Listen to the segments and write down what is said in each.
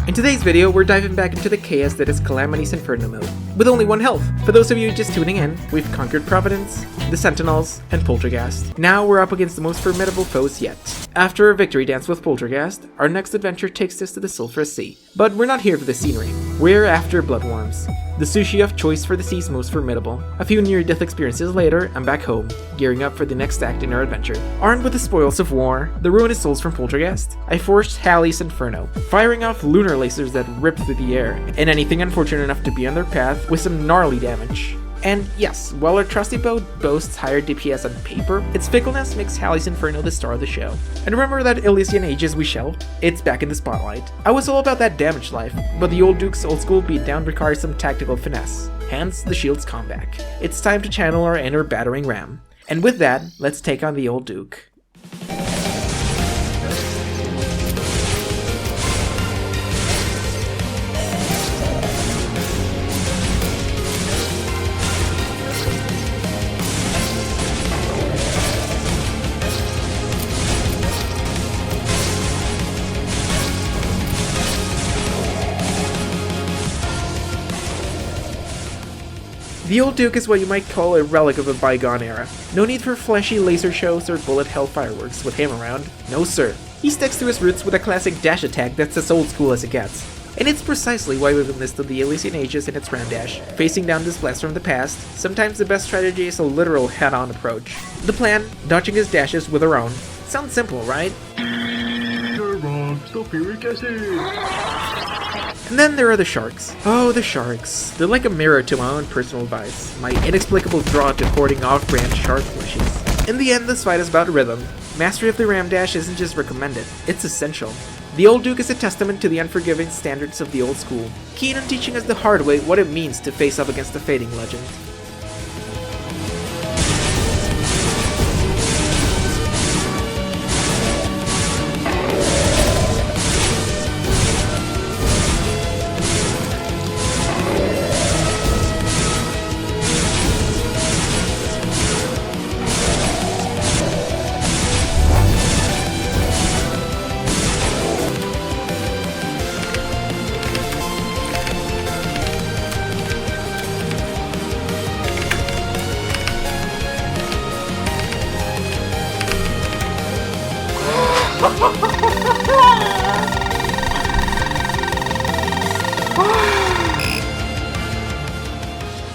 In today's video, we're diving back into the chaos that is Calamity's Infernal mode, with only 1 health. For those of you just tuning in, we've conquered Providence, the Sentinels, and Poltergeist. Now we're up against the most formidable foes yet. After a victory dance with Poltergeist, our next adventure takes us to the Sulphurous Sea. But we're not here for the scenery, we're after Bloodworms, the sushi of choice for the sea's most formidable. A few near-death experiences later, I'm back home, gearing up for the next act in our adventure. Armed with the spoils of war, the ruinous souls from Poltergeist, I forged Halley's Inferno, firing off lunar lasers that rip through the air, and anything unfortunate enough to be on their path with some gnarly damage. And yes, while our trusty boat boasts higher DPS on paper, its fickleness makes Halley's Inferno the star of the show. And remember that Elysian ages we shelved? It's back in the spotlight. I was all about that damage life, but the old Duke's old school beatdown requires some tactical finesse, hence the shield's comeback. It's time to channel our inner battering ram. And with that, let's take on the old Duke. The old Duke is what you might call a relic of a bygone era. No need for flashy laser shows or bullet hell fireworks with him around. No sir. He sticks to his roots with a classic dash attack that's as old school as it gets. And it's precisely why we've enlisted the Elysian Ages in its round dash. Facing down this blast from the past, sometimes the best strategy is a literal head-on approach. The plan, dodging his dashes with our own. Sounds simple, right? You're wrong. Stop here, guessing. And then there are the sharks. Oh, the sharks. They're like a mirror to my own personal vice, my inexplicable draw to hoarding off-brand shark plushies. In the end, this fight is about rhythm. Mastery of the ram dash isn't just recommended, it's essential. The old Duke is a testament to the unforgiving standards of the old school, keen on teaching us the hard way what it means to face up against a fading legend.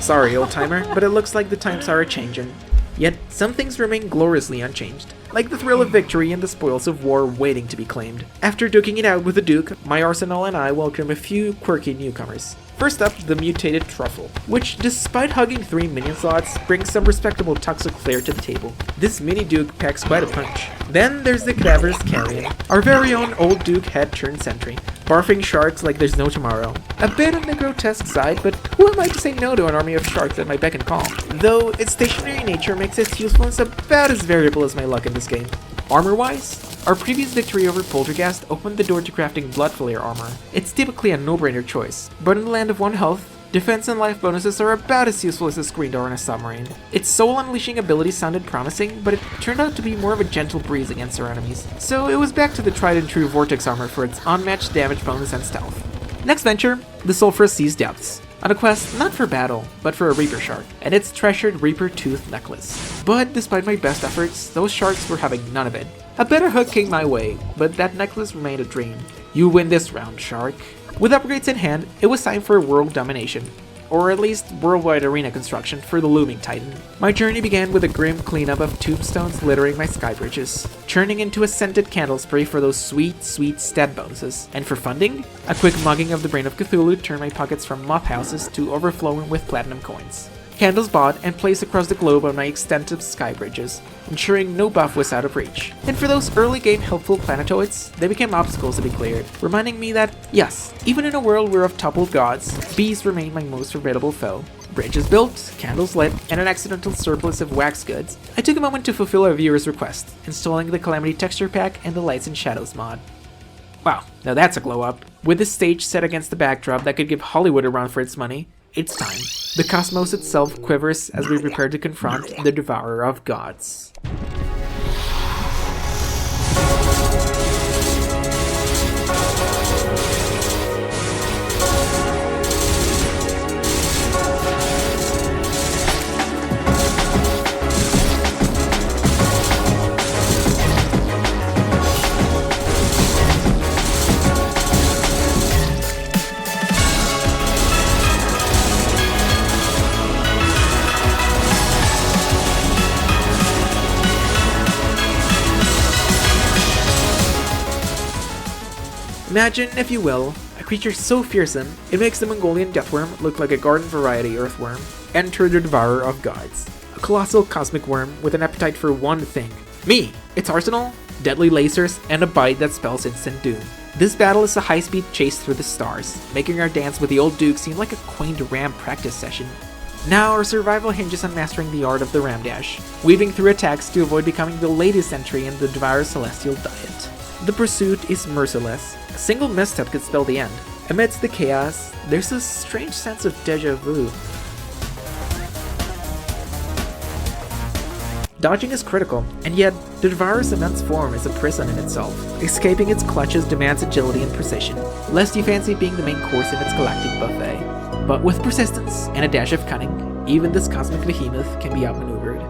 Sorry, old-timer, but it looks like the times are a-changin'. Yet, some things remain gloriously unchanged, like the thrill of victory and the spoils of war waiting to be claimed. After duking it out with the Duke, my arsenal and I welcome a few quirky newcomers. First up, the mutated Truffle, which, despite hugging 3 minion slots, brings some respectable toxic flair to the table. This mini Duke packs quite a punch. Then there's the cadaverous Carrion, our very own old Duke head-turned-sentry, barfing sharks like there's no tomorrow. A bit on the grotesque side, but who am I to say no to an army of sharks at my beck and call? Though its stationary nature makes its usefulness about as variable as my luck in this game. Armor-wise, our previous victory over Poltergeist opened the door to crafting Blood Flare armor. It's typically a no-brainer choice, but in the land of 1 health, defense and life bonuses are about as useful as a screen door on a submarine. Its soul-unleashing ability sounded promising, but it turned out to be more of a gentle breeze against our enemies. So it was back to the tried-and-true Vortex armor for its unmatched damage bonus and stealth. Next venture, the Sulphurous Sea's Depths. On a quest not for battle, but for a Reaper Shark, and its treasured Reaper Tooth necklace. But despite my best efforts, those sharks were having none of it. A better hook came my way, but that necklace remained a dream. You win this round, Shark. With upgrades in hand, it was time for world domination. Or at least worldwide arena construction for the looming titan. My journey began with a grim cleanup of tombstones littering my sky bridges, churning into a scented candle spray for those sweet, sweet stat bonuses. And for funding, a quick mugging of the Brain of Cthulhu turned my pockets from moth houses to overflowing with platinum coins. Candles bought and placed across the globe on my extensive sky bridges, ensuring no buff was out of reach. And for those early game helpful planetoids, they became obstacles to be cleared, reminding me that, yes, even in a world where of toppled gods, bees remain my most formidable foe. Bridges built, candles lit, and an accidental surplus of wax goods, I took a moment to fulfill a viewer's request, installing the Calamity texture pack and the Lights and Shadows mod. Wow, now that's a glow up. With this stage set against the backdrop that could give Hollywood a run for its money, it's time. The cosmos itself quivers as we prepare to confront the Devourer of Gods. Imagine, if you will, a creature so fearsome, it makes the Mongolian deathworm look like a garden variety earthworm. Enter the Devourer of Gods, a colossal cosmic worm with an appetite for one thing: me! Its arsenal? Deadly lasers and a bite that spells instant doom. This battle is a high-speed chase through the stars, making our dance with the old Duke seem like a quaint ram practice session. Now our survival hinges on mastering the art of the ram dash, weaving through attacks to avoid becoming the latest entry in the Devourer's celestial diet. The pursuit is merciless. A single misstep could spell the end. Amidst the chaos, there's a strange sense of déjà vu. Dodging is critical, and yet the Devourer's immense form is a prison in itself. Escaping its clutches demands agility and precision, lest you fancy being the main course in its galactic buffet. But with persistence and a dash of cunning, even this cosmic behemoth can be outmaneuvered.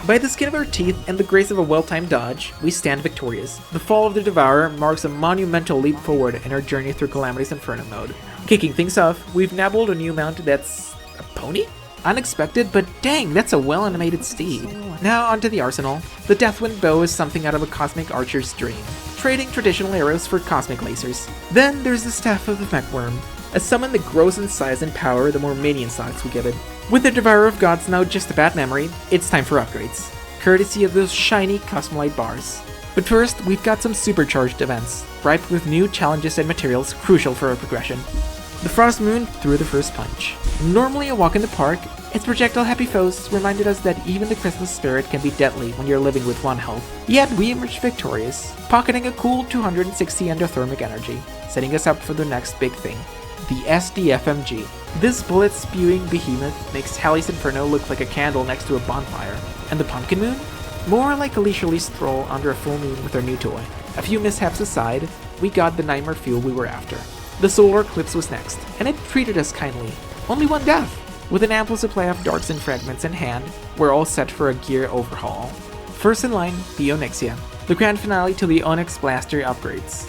By the skin of our teeth and the grace of a well-timed dodge, we stand victorious. The fall of the Devourer marks a monumental leap forward in our journey through Calamity's Infernal mode. Kicking things off, we've nabbled a new mount that's a pony? Unexpected, but dang, that's a well-animated steed. Now onto the arsenal. The Deathwind bow is something out of a cosmic archer's dream, trading traditional arrows for cosmic lasers. Then there's the Staff of the Mechworm, a summon that grows in size and power the more minion slots we give it. With the Devourer of Gods now just a bad memory, it's time for upgrades, courtesy of those shiny Cosmolite bars. But first, we've got some supercharged events, ripe with new challenges and materials crucial for our progression. The Frost Moon threw the first punch. Normally a walk in the park, its projectile happy foes reminded us that even the Christmas spirit can be deadly when you're living with 1 health. Yet we emerged victorious, pocketing a cool 260 endothermic energy, setting us up for the next big thing. The SDFMG. This bullet-spewing behemoth makes Halley's Inferno look like a candle next to a bonfire. And the Pumpkin Moon? More like a leisurely stroll under a full moon with our new toy. A few mishaps aside, we got the nightmare fuel we were after. The Solar Eclipse was next, and it treated us kindly. Only 1 death! With an ample supply of darts and fragments in hand, we're all set for a gear overhaul. First in line, the Onyxia, the grand finale to the Onyx Blaster upgrades.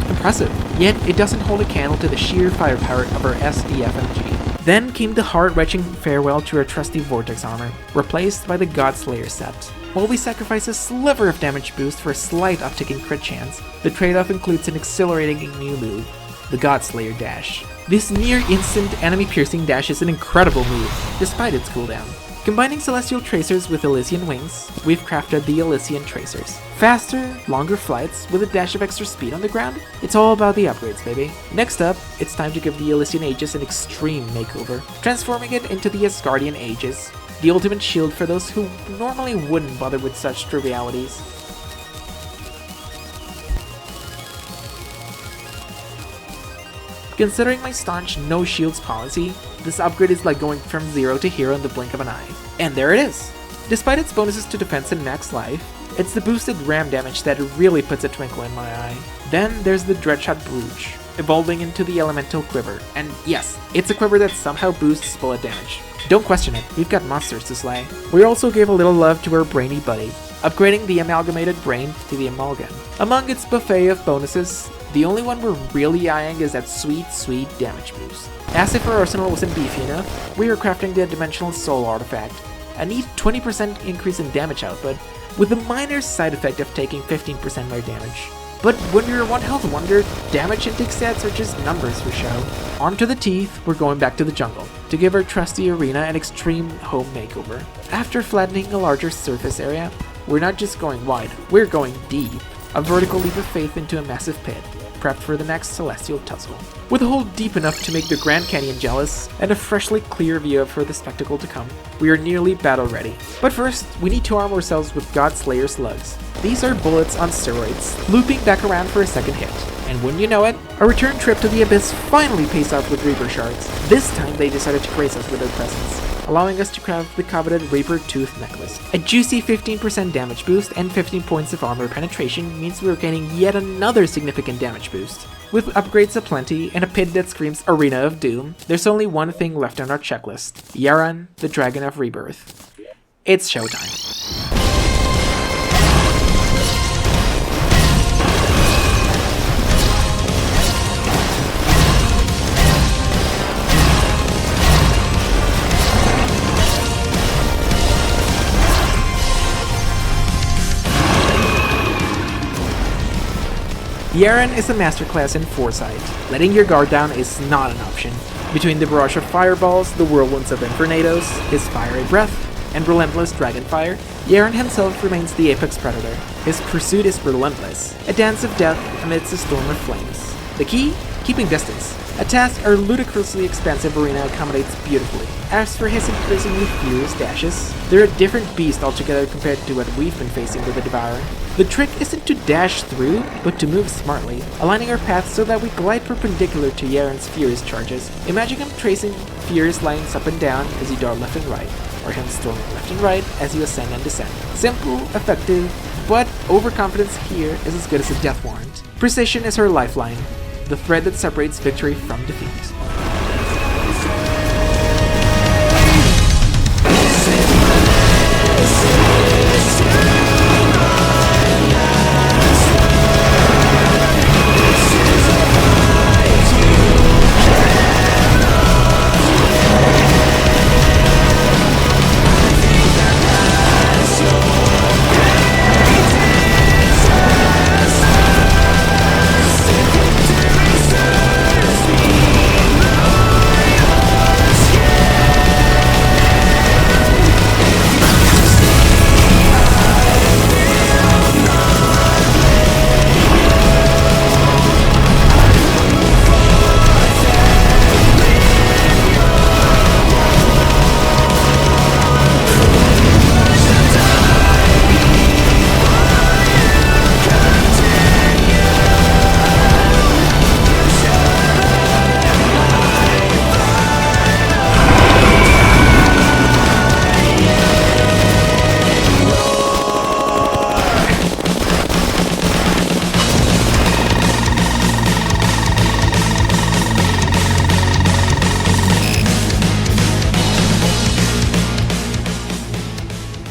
Impressive, yet it doesn't hold a candle to the sheer firepower of our SDFMG. Then came the heart-wrenching farewell to our trusty Vortex armor, replaced by the Godslayer set. While we sacrifice a sliver of damage boost for a slight uptick in crit chance, the trade-off includes an exhilarating new move, the Godslayer Dash. This near-instant enemy-piercing dash is an incredible move, despite its cooldown. Combining Celestial Tracers with Elysian Wings, we've crafted the Elysian Tracers. Faster, longer flights with a dash of extra speed on the ground? It's all about the upgrades, baby. Next up, it's time to give the Elysian Aegis an extreme makeover, transforming it into the Asgardian Aegis, the ultimate shield for those who normally wouldn't bother with such trivialities. Considering my staunch no shields policy, this upgrade is like going from 0 to hero in the blink of an eye. And there it is! Despite its bonuses to defense and max life, It's the boosted ram damage that really puts a twinkle in my eye. Then there's the Dreadshot Brooch, evolving into the Elemental Quiver, and yes, it's a quiver that somehow boosts bullet damage. Don't question it, we've got monsters to slay. We also gave a little love to our brainy buddy, upgrading the Amalgamated Brain to the Amalgam. Among its buffet of bonuses, the only one we're really eyeing is that sweet damage boost. As if our arsenal wasn't beefy enough, we are crafting the Dimensional Soul Artifact, a neat 20% increase in damage output, with the minor side effect of taking 15% more damage. But when you're a 1 health wonder, damage intake stats are just numbers for show. Armed to the teeth, we're going back to the jungle, to give our trusty arena an extreme home makeover. After flattening a larger surface area, we're not just going wide, we're going deep. A vertical leap of faith into a massive pit, prepped for the next celestial tussle. With a hole deep enough to make the Grand Canyon jealous, and a freshly clear view for the spectacle to come, we are nearly battle ready. But first, we need to arm ourselves with Godslayer slugs. These are bullets on steroids, looping back around for a second hit. And wouldn't you know it, our return trip to the Abyss finally pays off with Reaper shards. This time they decided to grace us with their presence, allowing us to craft the coveted Reaper Tooth Necklace. A juicy 15% damage boost and 15 points of armor penetration means we're gaining yet another significant damage boost. With upgrades aplenty and a pit that screams Arena of Doom, there's only one thing left on our checklist: Yharon, the Dragon of Rebirth. It's showtime. Yharon is a masterclass in foresight. Letting your guard down is not an option. Between the barrage of fireballs, the whirlwinds of Infernados, his fiery breath, and relentless dragonfire, Yharon himself remains the apex predator. His pursuit is relentless, a dance of death amidst a storm of flames. The key? Keeping distance. A task our ludicrously expansive arena accommodates beautifully. As for his increasingly furious dashes, they're a different beast altogether compared to what we've been facing with the Devourer. The trick isn't to dash through, but to move smartly, aligning our paths so that we glide perpendicular to Yharon's furious charges. Imagine him tracing furious lines up and down as you dart left and right, or him storming left and right as you ascend and descend. Simple, effective, but overconfidence here is as good as a death warrant. Precision is her lifeline, the thread that separates victory from defeat.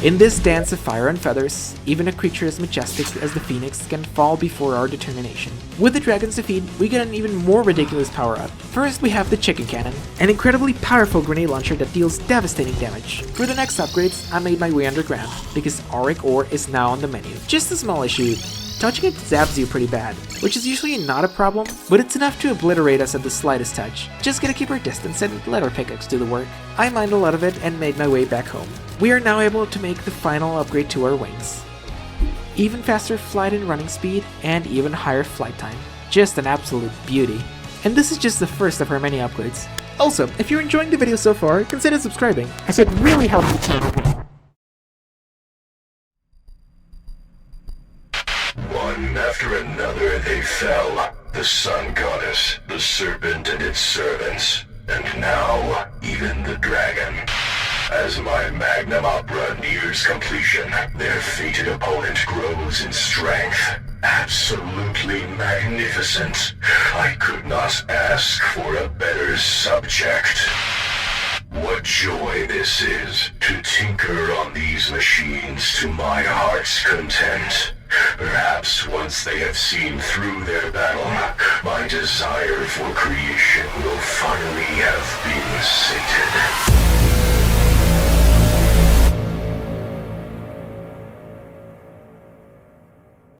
In this dance of fire and feathers, even a creature as majestic as the Phoenix can fall before our determination. With the dragon's defeat, we get an even more ridiculous power-up. First, we have the Chicken Cannon, an incredibly powerful grenade launcher that deals devastating damage. For the next upgrades, I made my way underground, because auric ore is now on the menu. Just a small issue. Touching it zaps you pretty bad, which is usually not a problem, but it's enough to obliterate us at the slightest touch. Just gotta keep our distance and let our pickaxe do the work. I mined a lot of it and made my way back home. We are now able to make the final upgrade to our wings. Even faster flight and running speed, and even higher flight time. Just an absolute beauty. And this is just the first of our many upgrades. Also, if you're enjoying the video so far, consider subscribing, as it really helps the channel. One after another they fell. The sun goddess, the serpent and its servants, and now even the dragon. As my magnum opera nears completion, their fated opponent grows in strength. Absolutely magnificent. I could not ask for a better subject. What joy this is, to tinker on these machines to my heart's content. Perhaps once they have seen through their battle, my desire for creation will finally have been sated.